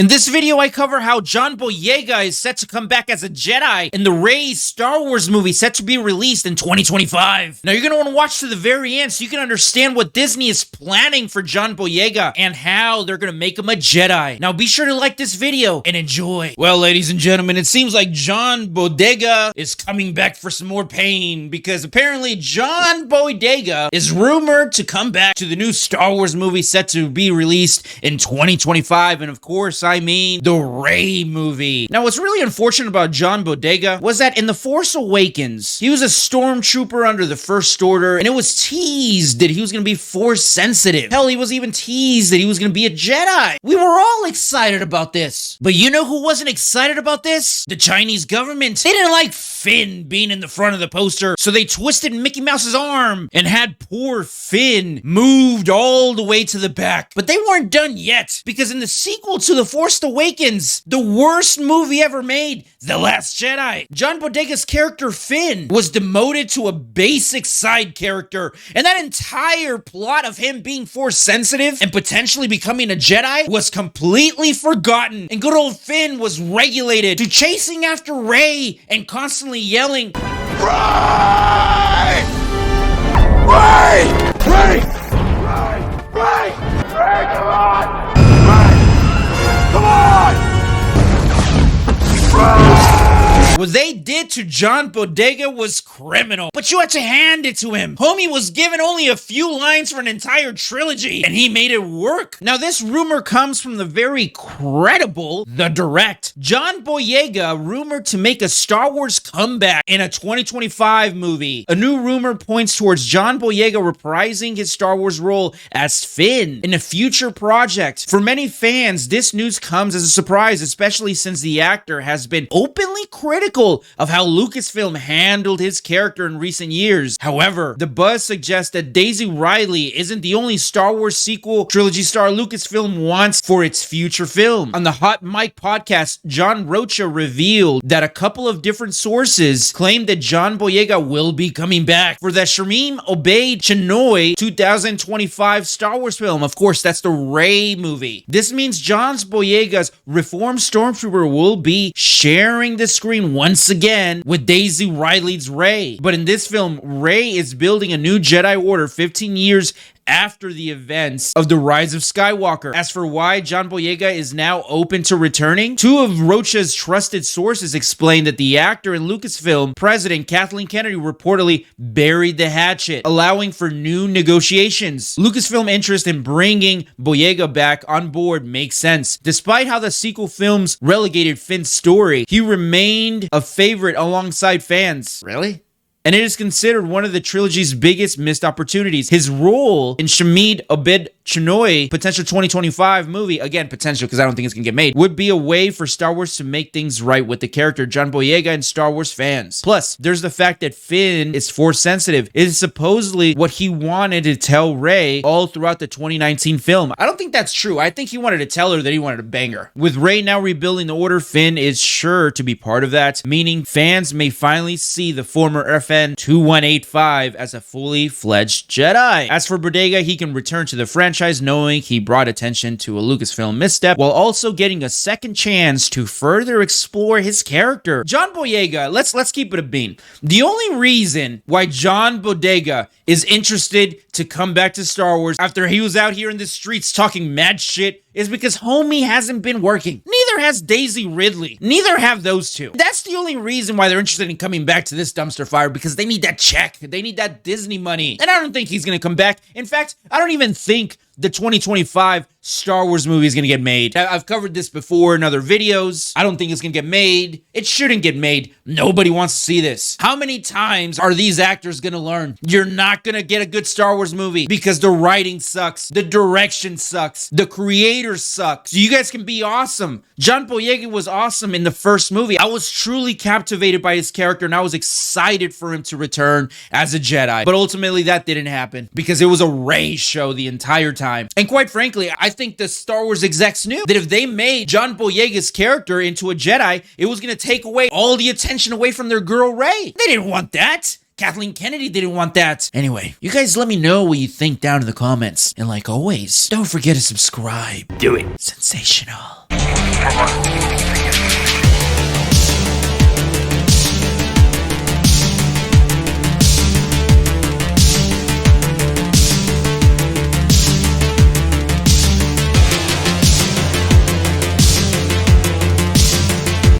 In this video, I cover how John Boyega is set to come back as a Jedi in the Rey Star Wars movie set to be released in 2025. Now, you're going to want to watch to the very end so you can understand what Disney is planning for John Boyega and how they're going to make him a Jedi. Now, be sure to like this video and enjoy. Well, ladies and gentlemen, it seems like John Boyega is coming back for some more pain because apparently John Boyega is rumored to come back to the new Star Wars movie set to be released in 2025. And of course, I mean the Rey movie. Now, what's really unfortunate about John Boyega was that in The Force Awakens, he was a stormtrooper under the First Order, and it was teased that he was going to be Force sensitive. Hell, he was even teased that he was going to be a Jedi. We were all excited about this. But you know who wasn't excited about this? The Chinese government. They didn't like Finn being in the front of the poster, so they twisted Mickey Mouse's arm and had poor Finn moved all the way to the back. But they weren't done yet, because in the sequel to The Force Awakens, the worst movie ever made, The Last Jedi, John Boyega's character Finn was demoted to a basic side character, and that entire plot of him being Force sensitive and potentially becoming a Jedi was completely forgotten, and good old Finn was regulated to chasing after Rey and constantly yelling, "Rey! Rey! Rey! Rey! Rey! Rey! Come on! Rey! Come on! What they did to John Boyega was criminal, but you had to hand it to him. Homie was given only a few lines for an entire trilogy, and he made it work. Now, this rumor comes from the very credible The Direct. John Boyega rumored to make a Star Wars comeback in a 2025 movie. A new rumor points towards John Boyega reprising his Star Wars role as Finn in a future project. For many fans, this news comes as a surprise, especially since the actor has been openly critical of how Lucasfilm handled his character in recent years. However, the buzz suggests that Daisy Ridley isn't the only Star Wars sequel trilogy star Lucasfilm wants for its future film. On the Hot Mic podcast, John Rocha revealed that a couple of different sources claim that John Boyega will be coming back for the Sharmeen Obaid-Chinoy 2025 Star Wars film. Of course, that's the Rey movie. This means John Boyega's reformed stormtrooper will be sharing the screen once again with Daisy Ridley's Rey. But in this film, Rey is building a new Jedi Order 15 years after the events of The Rise of Skywalker. As for why John Boyega is now open to returning, two of Rocha's trusted sources explained that the actor and Lucasfilm president Kathleen Kennedy reportedly buried the hatchet, allowing for new negotiations. Lucasfilm interest in bringing Boyega back on board makes sense. Despite how the sequel films relegated Finn's story, he remained a favorite alongside fans. Really? And it is considered one of the trilogy's biggest missed opportunities. His role in Shamid Obaid-Chinoy potential 2025 movie, again, potential because I don't think it's going to get made, would be a way for Star Wars to make things right with the character John Boyega and Star Wars fans. Plus, there's the fact that Finn is Force sensitive. It is supposedly what he wanted to tell Rey all throughout the 2019 film. I don't think that's true. I think he wanted to tell her that he wanted to bang her. With Rey now rebuilding the Order, Finn is sure to be part of that, meaning fans may finally see the former FN 2185 as a fully fledged Jedi. As for Boyega, he can return to the franchise knowing he brought attention to a Lucasfilm misstep while also getting a second chance to further explore his character. John Boyega, let's keep it a bean. The only reason why John Boyega is interested to come back to Star Wars after he was out here in the streets talking mad shit is because homie hasn't been working. Neither has Daisy Ridley. Neither have those two. That's the only reason why they're interested in coming back to this dumpster fire, because they need that check. They need that Disney money. And I don't think he's going to come back. In fact, I don't even think the 2025 Star Wars movie is going to get made. I've covered this before in other videos. I don't think it's going to get made. It shouldn't get made. Nobody wants to see this. How many times are these actors going to learn? You're not going to get a good Star Wars movie because the writing sucks. The direction sucks. The creator sucks. So you guys can be awesome. John Boyega was awesome in the first movie. I was truly captivated by his character and I was excited for him to return as a Jedi. But ultimately that didn't happen because it was a Rey show the entire time. And quite frankly, I think the Star Wars execs knew that if they made John Boyega's character into a Jedi, it was going to take away all the attention away from their girl Rey. They didn't want that. Kathleen Kennedy didn't want that. Anyway, you guys let me know what you think down in the comments. And like always, don't forget to subscribe. Do it. Sensational.